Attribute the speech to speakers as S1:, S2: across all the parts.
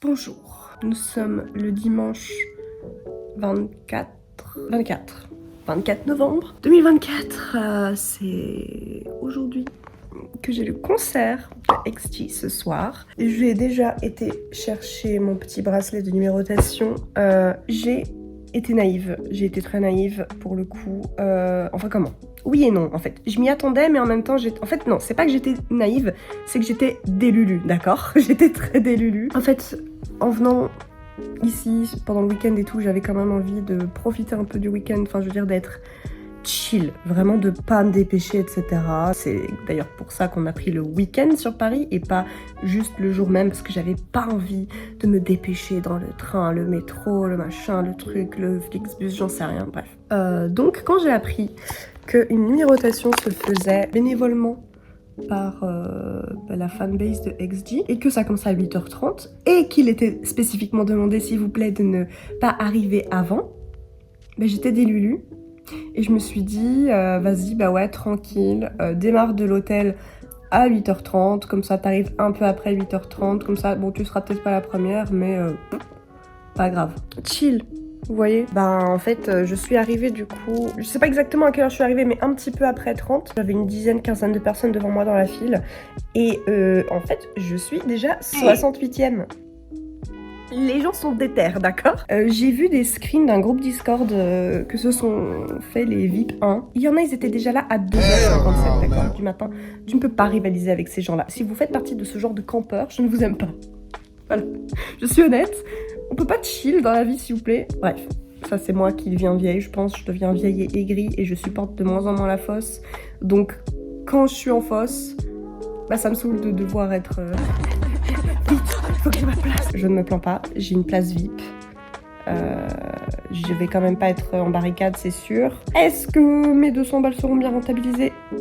S1: Bonjour, nous sommes le dimanche 24 novembre 2024. C'est aujourd'hui que j'ai le concert de XG ce soir. J'ai déjà été chercher mon petit bracelet de numérotation. J'ai été naïve, j'ai été très naïve pour le coup. Enfin comment ? Oui et non en fait. Je m'y attendais mais en même temps en fait non, c'est pas que j'étais naïve, c'est que j'étais délulu, d'accord ? J'étais très délulu. En fait, en venant ici pendant le week-end et tout, j'avais quand même envie de profiter un peu du week-end, enfin je veux dire d'être chill, vraiment de pas me dépêcher, etc. C'est d'ailleurs pour ça qu'on a pris le week-end sur Paris et pas juste le jour même, parce que j'avais pas envie de me dépêcher dans le train, le métro, le machin, le truc, le Flixbus, j'en sais rien, bref. Donc quand j'ai appris qu'une numérotation se faisait bénévolement par la fanbase de XG et que ça commençait à 8h30 et qu'il était spécifiquement demandé s'il vous plaît de ne pas arriver avant, j'étais délulu. Et je me suis dit, vas-y, bah ouais, tranquille, démarre de l'hôtel à 8h30, comme ça t'arrives un peu après 8h30, comme ça, bon, tu seras peut-être pas la première, mais pas grave. Chill, vous voyez ? En fait, je suis arrivée du coup, je sais pas exactement à quelle heure je suis arrivée, mais un petit peu après 30. J'avais une quinzaine de personnes devant moi dans la file. Et en fait, je suis déjà 68e. Les gens sont déter, d'accord ? J'ai vu des screens d'un groupe Discord que se sont fait les VIP 1. Il y en a, ils étaient déjà là à 2h57, d'accord, du matin. Tu ne peux pas rivaliser avec ces gens-là. Si vous faites partie de ce genre de campeurs, je ne vous aime pas. Voilà, je suis honnête. On peut pas chill dans la vie, s'il vous plaît. Bref, ça c'est moi qui deviens vieille, je pense. Je deviens vieille et aigrie et je supporte de moins en moins la fosse. Donc, quand je suis en fosse, ça me saoule de devoir être... Vite, faut que j'ai ma place. Je ne me plains pas, j'ai une place VIP. Je vais quand même pas être en barricade, c'est sûr. Est-ce que mes 200 balles seront bien rentabilisées ? En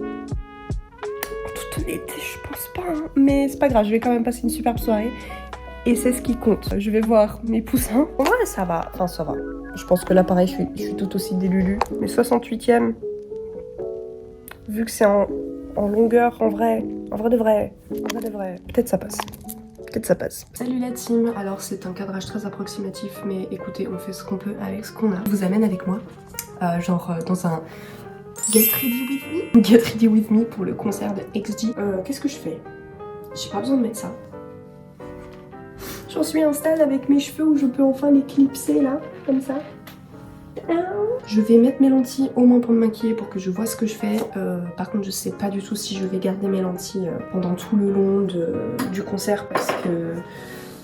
S1: toute honnêteté, je pense pas. Hein. Mais c'est pas grave, je vais quand même passer une superbe soirée. Et c'est ce qui compte. Je vais voir mes poussins. En vrai, ça va. Enfin, ça va. Je pense que là, pareil, je suis tout aussi délulu. Mais 68e, vu que c'est en longueur, en vrai de vrai, peut-être ça passe. Salut la team, alors c'est un cadrage très approximatif, mais écoutez, on fait ce qu'on peut avec ce qu'on a. Je vous amène avec moi, dans un Get Ready With Me pour le concert de XG. Qu'est-ce que je fais ? J'ai pas besoin de mettre ça. J'en suis à un stade avec mes cheveux où je peux enfin les clipser là, comme ça. Je vais mettre mes lentilles au moins pour me maquiller pour que je vois ce que je fais. Par contre, je sais pas du tout si je vais garder mes lentilles pendant tout le long du concert parce que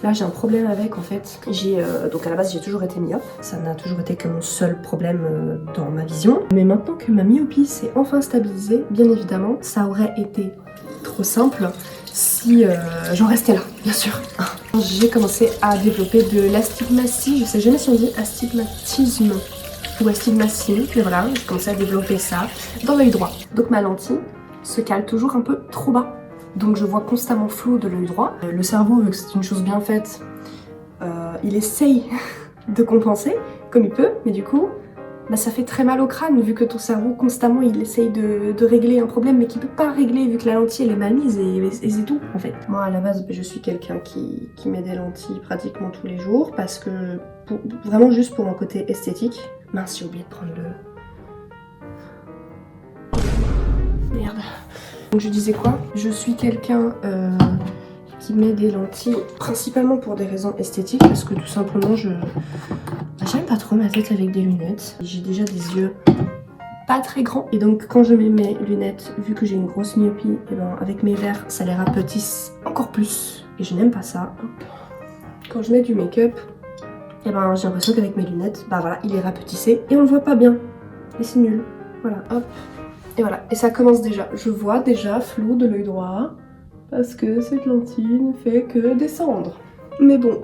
S1: là j'ai un problème avec en fait. Donc à la base j'ai toujours été myope. Ça n'a toujours été que mon seul problème dans ma vision. Mais maintenant que ma myopie s'est enfin stabilisée, bien évidemment, ça aurait été trop simple si j'en restais là, bien sûr. J'ai commencé à développer de l'astigmatie. Je sais jamais si on dit astigmatisme ou astigmatisme, mais voilà, j'ai commencé à développer ça dans l'œil droit. Donc ma lentille se cale toujours un peu trop bas. Donc je vois constamment flou de l'œil droit. Le cerveau, vu que c'est une chose bien faite, il essaye de compenser comme il peut, mais du coup, ça fait très mal au crâne vu que ton cerveau constamment il essaye de régler un problème mais qu'il peut pas régler vu que la lentille elle est mal mise et c'est tout en fait. Moi à la base je suis quelqu'un qui met des lentilles pratiquement tous les jours parce que vraiment juste pour un côté esthétique. Mince, j'ai oublié de prendre le... Merde. Donc je disais quoi ? Je suis quelqu'un qui met des lentilles principalement pour des raisons esthétiques parce que tout simplement j'aime pas trop ma tête avec des lunettes. J'ai déjà des yeux pas très grands et donc quand je mets mes lunettes, vu que j'ai une grosse myopie, avec mes verres ça les rapetisse encore plus et je n'aime pas ça. Quand je mets du make-up, j'ai l'impression qu'avec mes lunettes, voilà, il est rapetissé et on le voit pas bien. Et c'est nul. Voilà, hop. Et voilà, et ça commence déjà. Je vois déjà flou de l'œil droit parce que cette lentille ne fait que descendre. Mais bon,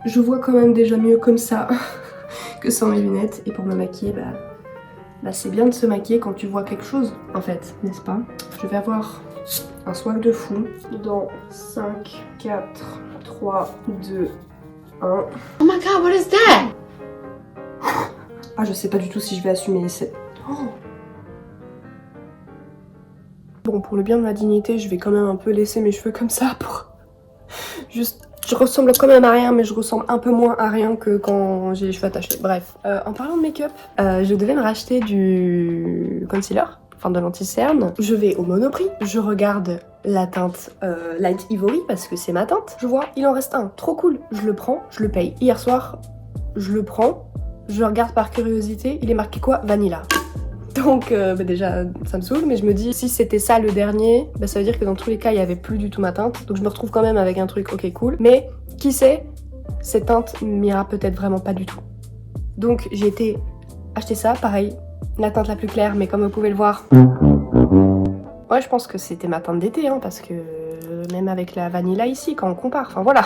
S1: je vois quand même déjà mieux comme ça que sans mes lunettes. Et pour me maquiller, c'est bien de se maquiller quand tu vois quelque chose, en fait, n'est-ce pas ? Je vais avoir un swag de fou dans 5, 4, 3, 2, 1.
S2: Oh my god, what is that?
S1: Ah, je sais pas du tout si je vais assumer cette... Oh. Bon, pour le bien de ma dignité, je vais quand même un peu laisser mes cheveux comme ça pour juste Je ressemble quand même à rien, mais je ressemble un peu moins à rien que quand j'ai les cheveux attachés. Bref, en parlant de make-up, je devais me racheter du concealer, enfin de l'anti-cerne. Je vais au Monoprix, je regarde la teinte Light Ivory parce que c'est ma teinte. Je vois, il en reste un, trop cool. Je le prends, je le paye. Hier soir, je le prends, je regarde par curiosité, il est marqué quoi? Vanilla. Donc déjà ça me saoule, mais je me dis si c'était ça le dernier, bah, ça veut dire que dans tous les cas il y avait plus du tout ma teinte. Donc je me retrouve quand même avec un truc ok cool. Mais qui sait, cette teinte m'ira peut-être vraiment pas du tout. Donc j'ai été acheter ça, pareil, la teinte la plus claire, mais comme vous pouvez le voir, ouais je pense que c'était ma teinte d'été, hein, parce que même avec la vanilla ici, quand on compare, enfin voilà.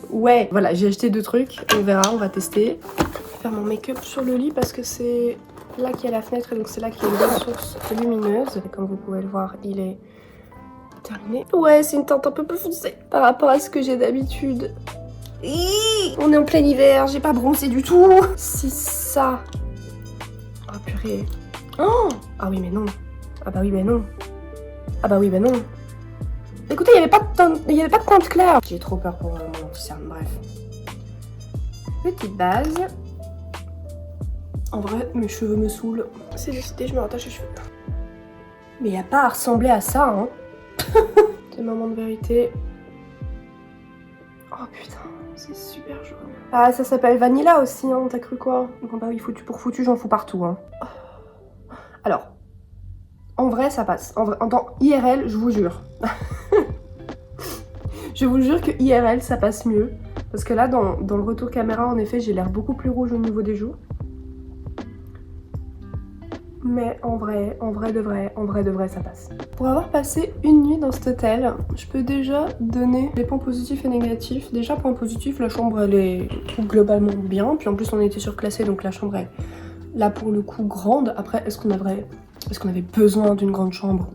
S1: Ouais, voilà, j'ai acheté 2 trucs, on verra, on va tester. Je vais faire mon make-up sur le lit parce que c'est là qu'il y a la fenêtre et donc c'est là qu'il y a une bonne source lumineuse. Et comme vous pouvez le voir, il est terminé. Ouais, c'est une teinte un peu plus foncée par rapport à ce que j'ai d'habitude. On est en plein hiver, j'ai pas bronzé du tout. Si ça... Oh purée. Oh ah oui mais non. Ah bah oui mais non. Ah bah oui mais non. Écoutez, il y avait pas de teinte claire. J'ai trop peur pour mon anti-cerne, bref. Petite base. En vrai, mes cheveux me saoulent. C'est décidé, je me rattache les cheveux. Mais y a pas à ressembler à ça, hein. C'est le moment de vérité. Oh putain, c'est super jaune. Ah, ça s'appelle Vanilla aussi, hein, t'as cru quoi? Bon bah oui, foutu pour foutu, j'en fous partout, hein. Alors, en vrai, ça passe. En vrai, dans IRL, je vous jure. Je vous jure que IRL, ça passe mieux. Parce que là, dans le retour caméra, en effet, j'ai l'air beaucoup plus rouge au niveau des joues. Mais en vrai de vrai, ça passe. Pour avoir passé une nuit dans cet hôtel, je peux déjà donner les points positifs et négatifs. Déjà, point positif, la chambre, elle est globalement bien. Puis en plus, on a été surclassé, donc la chambre est là pour le coup grande. Après, est-ce qu'on avait besoin d'une grande chambre?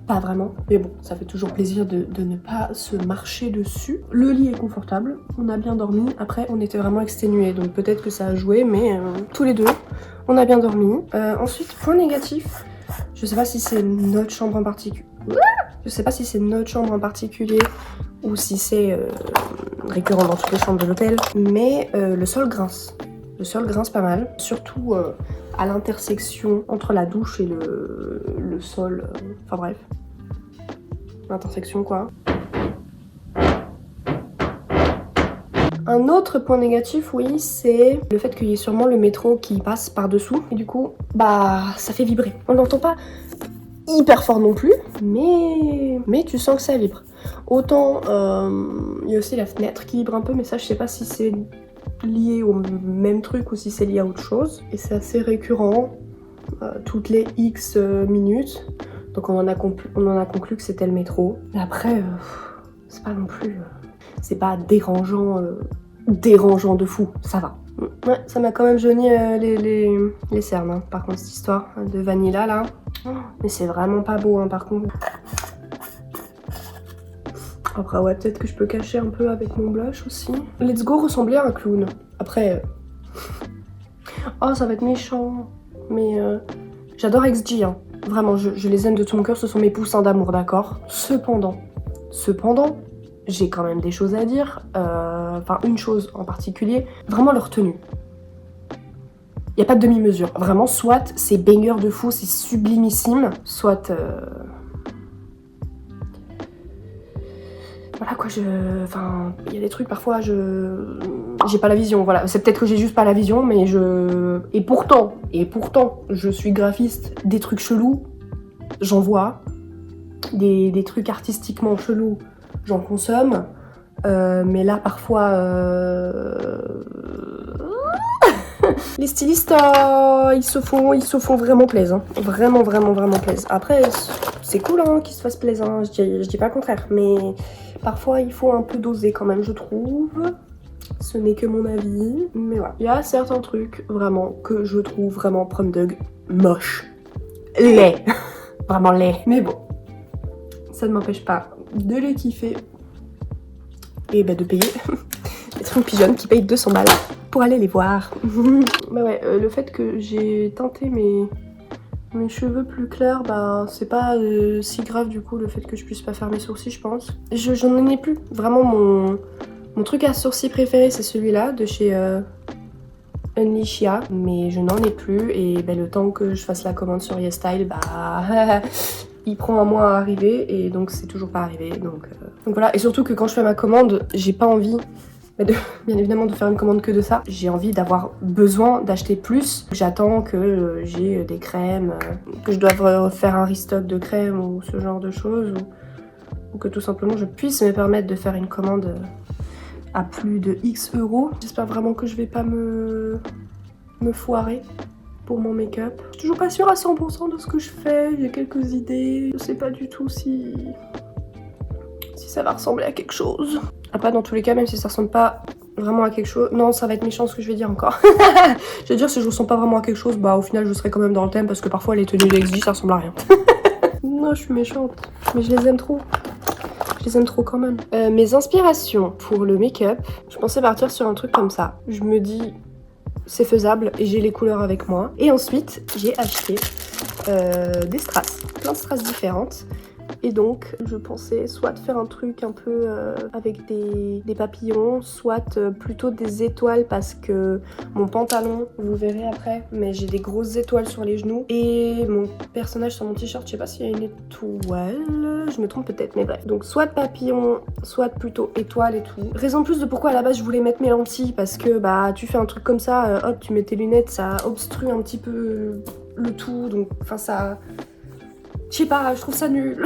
S1: Pas vraiment, mais bon, ça fait toujours plaisir de ne pas se marcher dessus. Le lit est confortable, on a bien dormi. Après, on était vraiment exténués, donc peut-être que ça a joué, mais tous les deux, on a bien dormi. Ensuite, point négatif, je sais pas si c'est notre chambre en particulier. Je sais pas si c'est notre chambre en particulier ou si c'est récurrent dans toutes les chambres de l'hôtel, mais le sol grince. Le sol grince pas mal, surtout à l'intersection entre la douche et le sol. Enfin bref, l'intersection quoi. Un autre point négatif, oui, c'est le fait qu'il y ait sûrement le métro qui passe par-dessous. Et du coup, bah, ça fait vibrer. On l'entend pas hyper fort non plus, mais tu sens que ça vibre. Autant, il y a aussi la fenêtre qui vibre un peu, mais ça, je sais pas si c'est lié au même truc ou si c'est lié à autre chose. Et c'est assez récurrent, toutes les X minutes. Donc on en a conclu que c'était le métro. Mais après, c'est pas non plus... c'est pas dérangeant, dérangeant de fou, ça va. Ouais, ça m'a quand même jauni les cernes, hein. Par contre, cette histoire de vanilla là. Mais c'est vraiment pas beau, hein, par contre. Après, ouais, peut-être que je peux cacher un peu avec mon blush aussi. Let's Go ressemblait à un clown. Après... oh, ça va être méchant. Mais j'adore XG, hein. Vraiment, je les aime de tout mon cœur, ce sont mes poussins d'amour, d'accord? Cependant, j'ai quand même des choses à dire. Enfin, une chose en particulier, vraiment leur tenue. Il n'y a pas de demi-mesure. Vraiment, soit c'est banger de fou, c'est sublimissime, soit... voilà quoi, enfin, il y a des trucs parfois, j'ai pas la vision, voilà. C'est peut-être que j'ai juste pas la vision, mais et pourtant, je suis graphiste, des trucs chelous, j'en vois. Des trucs artistiquement chelous, j'en consomme. Mais là, parfois... les stylistes, ils se font vraiment plaisir. Hein. Vraiment plaisir. Après, c'est cool hein, qu'ils se fassent plaisir. Hein. Je dis pas le contraire. Mais parfois, il faut un peu doser quand même, je trouve. Ce n'est que mon avis. Mais voilà. Il y a certains trucs, vraiment, que je trouve vraiment prom dog moche. Laid. Vraiment laid. Mais bon. Ça ne m'empêche pas de les kiffer. Et bah de payer. D'être une pigeonne qui paye 200 balles pour aller les voir. Bah ouais, le fait que j'ai teinté Mes cheveux plus clairs, bah c'est pas si grave du coup le fait que je puisse pas faire mes sourcils, je pense. J'en ai plus. Vraiment mon truc à sourcils préféré c'est celui-là de chez Unleashia, mais je n'en ai plus et ben, le temps que je fasse la commande sur YesStyle, bah il prend un mois à arriver et donc c'est toujours pas arrivé. Donc voilà, et surtout que quand je fais ma commande, j'ai pas envie bien évidemment de faire une commande que de ça. J'ai envie d'avoir besoin d'acheter plus. J'attends que j'ai des crèmes, que je doive faire un restock de crèmes ou ce genre de choses, ou que tout simplement je puisse me permettre de faire une commande à plus de X euros. J'espère vraiment que je vais pas me foirer pour mon make-up. Je suis toujours pas sûre à 100% de ce que je fais, j'ai quelques idées. Je sais pas du tout si ça va ressembler à quelque chose. Après dans tous les cas, même si ça ressemble pas vraiment à quelque chose... Non, ça va être méchant ce que je vais dire encore. Je vais dire si je ressemble pas vraiment à quelque chose, bah au final je serai quand même dans le thème parce que parfois les tenues de XG ça ressemble à rien. Non, je suis méchante, mais je les aime trop. Je les aime trop quand même. Mes inspirations pour le make-up, je pensais partir sur un truc comme ça. Je me dis, c'est faisable et j'ai les couleurs avec moi. Et ensuite, j'ai acheté des strass, plein de strass différentes. Et donc, je pensais soit faire un truc un peu avec des papillons, soit plutôt des étoiles parce que mon pantalon, vous verrez après, mais j'ai des grosses étoiles sur les genoux. Et mon personnage sur mon t-shirt, je sais pas s'il y a une étoile, je me trompe peut-être, mais bref. Donc soit papillon, soit plutôt étoile et tout. Raison plus de pourquoi à la base je voulais mettre mes lentilles, parce que bah tu fais un truc comme ça, hop, tu mets tes lunettes, ça obstrue un petit peu le tout, donc enfin ça... Je sais pas, je trouve ça nul.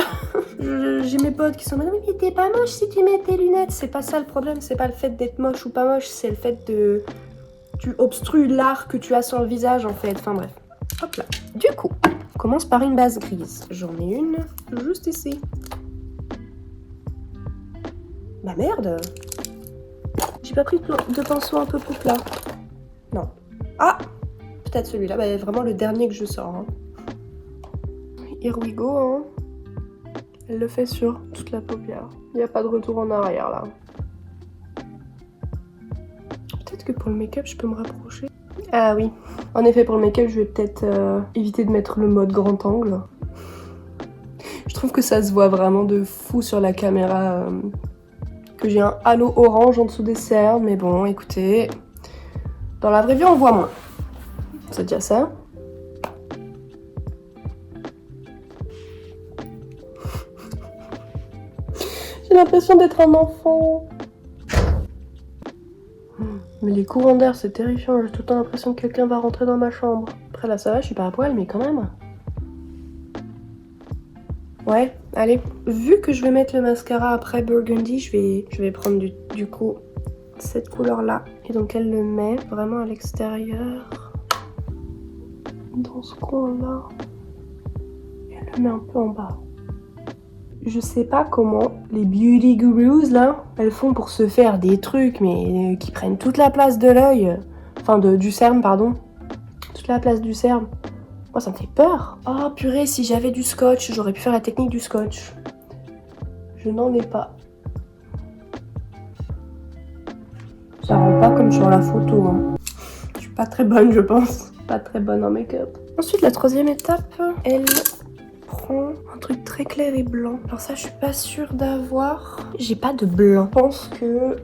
S1: J'ai mes potes qui sont là, mais t'es pas moche si tu mets tes lunettes. C'est pas ça le problème, c'est pas le fait d'être moche ou pas moche, c'est le fait de... Tu obstrues l'art que tu as sur le visage en fait, enfin bref. Hop là. Du coup, on commence par une base grise. J'en ai une juste ici. Bah merde. J'ai pas pris de pinceau un peu plus plat. Non. Ah, peut-être celui-là, bah vraiment le dernier que je sors. Hein. Here we go, hein. Elle le fait sur toute la paupière. Il n'y a pas de retour en arrière là. Peut-être que pour le make-up, je peux me rapprocher. Ah oui. En effet, pour le make-up, je vais peut-être éviter de mettre le mode grand angle. Je trouve que ça se voit vraiment de fou sur la caméra. Que j'ai un halo orange en dessous des cernes. Mais bon, écoutez. Dans la vraie vie, on voit moins. C'est déjà ça. J'ai l'impression d'être un enfant. Mais les courants d'air, c'est terrifiant. J'ai tout le temps l'impression que quelqu'un va rentrer dans ma chambre. Après là, ça va, je suis pas à poil, mais quand même. Ouais, allez. Vu que je vais mettre le mascara après Burgundy, je vais prendre du coup cette couleur-là. Et donc elle le met vraiment à l'extérieur. Dans ce coin-là. Et elle le met un peu en bas. Je sais pas comment les beauty gurus là, elles font pour se faire des trucs mais qui prennent toute la place de l'œil. Enfin du cerne pardon. Toute la place du cerne. Moi ça me fait peur. Oh purée, si j'avais du scotch, j'aurais pu faire la technique du scotch. Je n'en ai pas. Ça rend pas comme sur la photo. Hein. Je suis pas très bonne je pense. Pas très bonne en make-up. Ensuite la troisième étape, elle... prends un truc très clair et blanc. Alors ça, je suis pas sûre d'avoir. J'ai pas de blanc. Je pense que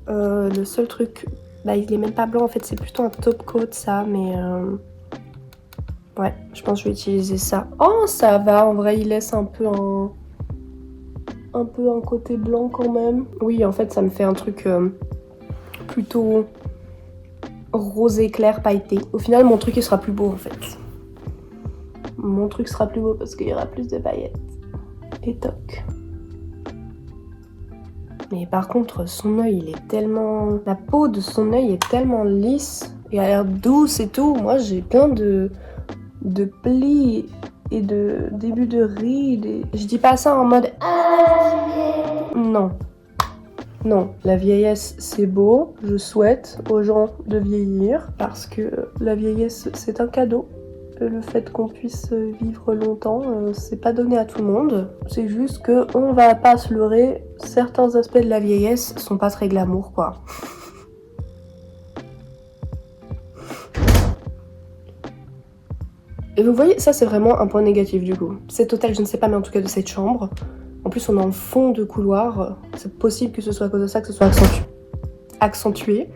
S1: le seul truc... Bah, il est même pas blanc, en fait, c'est plutôt un top coat, ça, mais... Ouais, je pense que je vais utiliser ça. Oh, ça va, en vrai, il laisse un peu un côté blanc quand même. Oui, en fait, ça me fait un truc plutôt rosé clair pailleté. Au final, mon truc, il sera plus beau, en fait. Mon truc sera plus beau parce qu'il y aura plus de paillettes. Et toc. Mais par contre, son œil, il est tellement... La peau de son œil est tellement lisse et a l'air douce et tout. Moi, j'ai plein de plis et de début de rides. Et... Je dis pas ça en mode... Non. Non, la vieillesse, c'est beau. Je souhaite aux gens de vieillir parce que la vieillesse, c'est un cadeau. Le fait qu'on puisse vivre longtemps, c'est pas donné à tout le monde. C'est juste que on va pas se leurrer, certains aspects de la vieillesse sont pas très glamour, quoi. Et vous voyez, ça c'est vraiment un point négatif du coup. Cet hôtel, je ne sais pas, mais en tout cas de cette chambre. En plus, on est en fond de couloir. C'est possible que ce soit à cause de ça que ce soit accentué.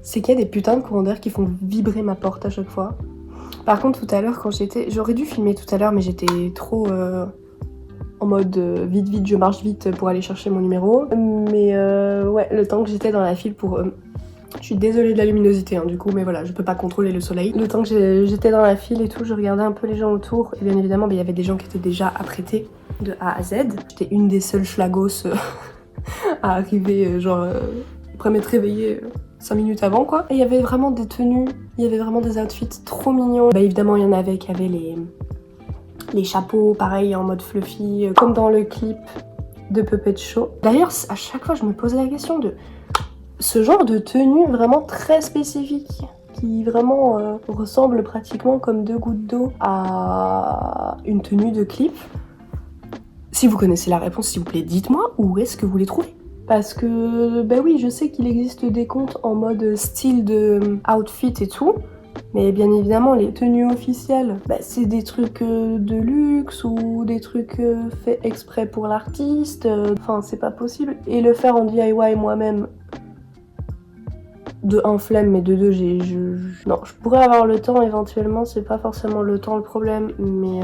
S1: C'est qu'il y a des putains de courants d'air qui font vibrer ma porte à chaque fois. Par contre, tout à l'heure, quand j'étais... J'aurais dû filmer tout à l'heure, mais j'étais trop en mode vite, vite, je marche vite pour aller chercher mon numéro. Mais ouais, le temps que j'étais dans la file pour... Je suis désolée de la luminosité, hein, du coup, mais voilà, je peux pas contrôler le soleil. Le temps que j'étais dans la file et tout, je regardais un peu les gens autour. Et bien évidemment, il y avait des gens qui étaient déjà apprêtés de A à Z. J'étais une des seules schlagos à arriver, après m'être réveillée 5 minutes avant, quoi. Et il y avait vraiment des tenues, il y avait vraiment des outfits trop mignons. Bah évidemment, il y en avait qui avaient les chapeaux, pareil, en mode fluffy, comme dans le clip de Puppet Show. D'ailleurs, à chaque fois, je me posais la question de ce genre de tenue vraiment très spécifique, qui vraiment ressemble pratiquement comme 2 gouttes d'eau à une tenue de clip. Si vous connaissez la réponse, s'il vous plaît, dites-moi où est-ce que vous les trouvez. Parce que, bah oui, je sais qu'il existe des comptes en mode style de outfit et tout, mais bien évidemment, les tenues officielles, bah, c'est des trucs de luxe ou des trucs faits exprès pour l'artiste. Enfin, c'est pas possible. Et le faire en DIY moi-même, de 1 flemme, mais de 2, non, je pourrais avoir le temps éventuellement, c'est pas forcément le temps le problème, mais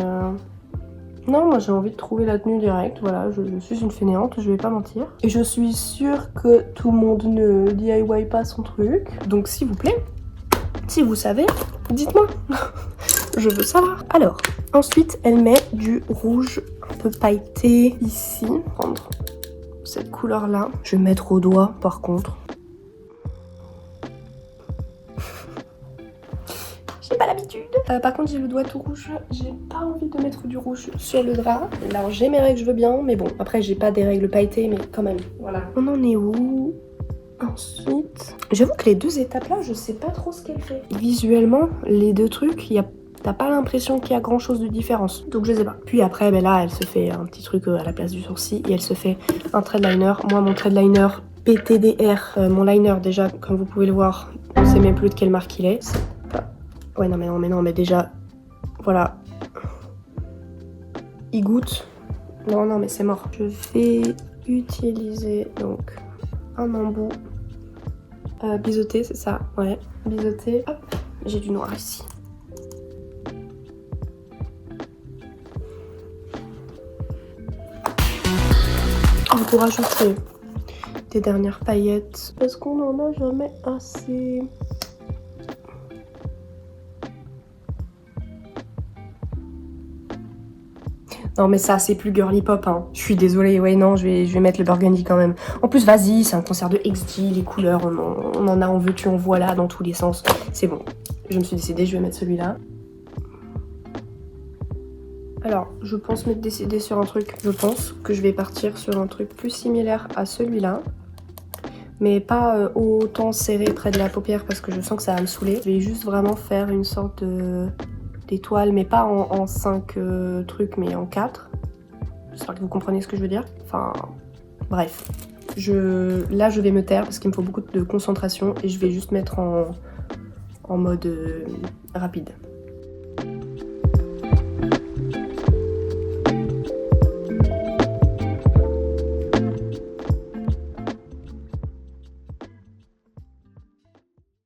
S1: non, moi j'ai envie de trouver la tenue directe, voilà, je suis une fainéante, je vais pas mentir. Et je suis sûre que tout le monde ne DIY pas son truc, donc s'il vous plaît, si vous savez, dites-moi, je veux savoir. Alors, ensuite elle met du rouge un peu pailleté ici, prendre cette couleur là, je vais mettre au doigt par contre. J'ai pas l'habitude. Par contre, j'ai le doigt tout rouge. J'ai pas envie de mettre du rouge sur le drap. Alors, j'ai mes règles, je veux bien, mais bon, après, j'ai pas des règles pailletées, mais quand même. Voilà. On en est où? Ensuite, j'avoue que les 2 étapes là, je sais pas trop ce qu'elle fait. Visuellement, les 2 trucs, t'as pas l'impression qu'il y a grand chose de différence. Donc, je sais pas. Puis après, ben là, elle se fait un petit truc à la place du sourcil et elle se fait un trait de liner. Moi, mon trait de liner PTDR, mon liner, déjà, comme vous pouvez le voir, on sait même plus de quelle marque il est. Ouais, non, mais déjà, voilà. Il goûte. Non, mais c'est mort. Je vais utiliser donc un embout biseauté, c'est ça, ouais, biseauté. Hop, j'ai du noir ici. Pour ajouter des dernières paillettes, parce qu'on n'en a jamais assez. Non mais ça c'est plus girly pop hein. Je suis désolée, ouais non, je vais mettre le burgundy quand même. En plus vas-y, c'est un concert de XG, les couleurs, on en a, en veux-tu, en voilà, dans tous les sens. C'est bon, je me suis décidée, je vais mettre celui-là. Alors, je pense m'être décidée sur un truc, je pense que je vais partir sur un truc plus similaire à celui-là. Mais pas autant serré près de la paupière parce que je sens que ça va me saouler. Je vais juste vraiment faire une sorte d'étoile, mais pas en 5 trucs, mais en 4. J'espère que vous comprenez ce que je veux dire. Enfin, bref. Là, je vais me taire parce qu'il me faut beaucoup de concentration et je vais juste mettre en mode rapide.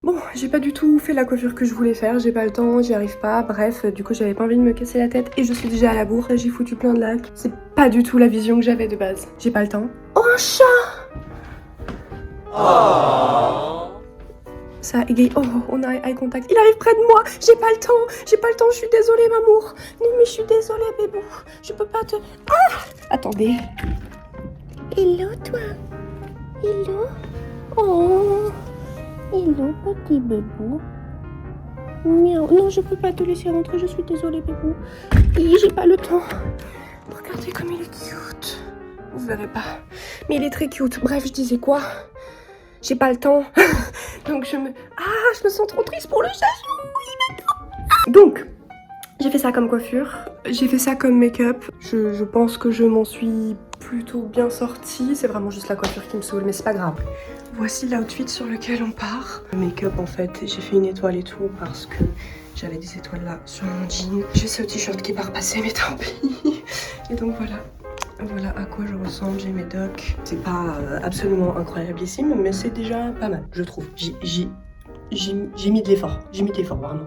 S1: Bon, j'ai pas du tout fait la coiffure que je voulais faire, j'ai pas le temps, j'y arrive pas, bref, du coup j'avais pas envie de me casser la tête et je suis déjà à la bourre, j'ai foutu plein de lacs. C'est pas du tout la vision que j'avais de base. J'ai pas le temps. Oh, un chat! Oh. Ça égaye. Oh, on a eye contact. Il arrive près de moi, j'ai pas le temps, je suis désolée Mamour. Non mais je suis désolée bébou, je peux pas te... Ah! Attendez. Hello toi. Hello. Oh. Hello, petit bébou. Miaou. Non, je peux pas te laisser rentrer, je suis désolée, bébou. Et j'ai pas le temps. Regardez comme il est cute. Vous verrez pas. Mais il est très cute. Bref, je disais quoi? J'ai pas le temps. Donc je me sens trop triste pour le chachou. Donc, j'ai fait ça comme coiffure. J'ai fait ça comme make-up. Je pense que je m'en suis plutôt bien sorti. C'est vraiment juste la coiffure qui me saoule, mais c'est pas grave. Voici l'outfit sur lequel on part. Le make-up, en fait, j'ai fait une étoile et tout parce que j'avais des étoiles là sur mon jean. J'ai ce t-shirt qui part passer, mais tant pis. Et donc voilà. Voilà à quoi je ressemble, j'ai mes docks. C'est pas absolument incroyablissime, mais c'est déjà pas mal, je trouve. J'ai mis de l'effort, vraiment.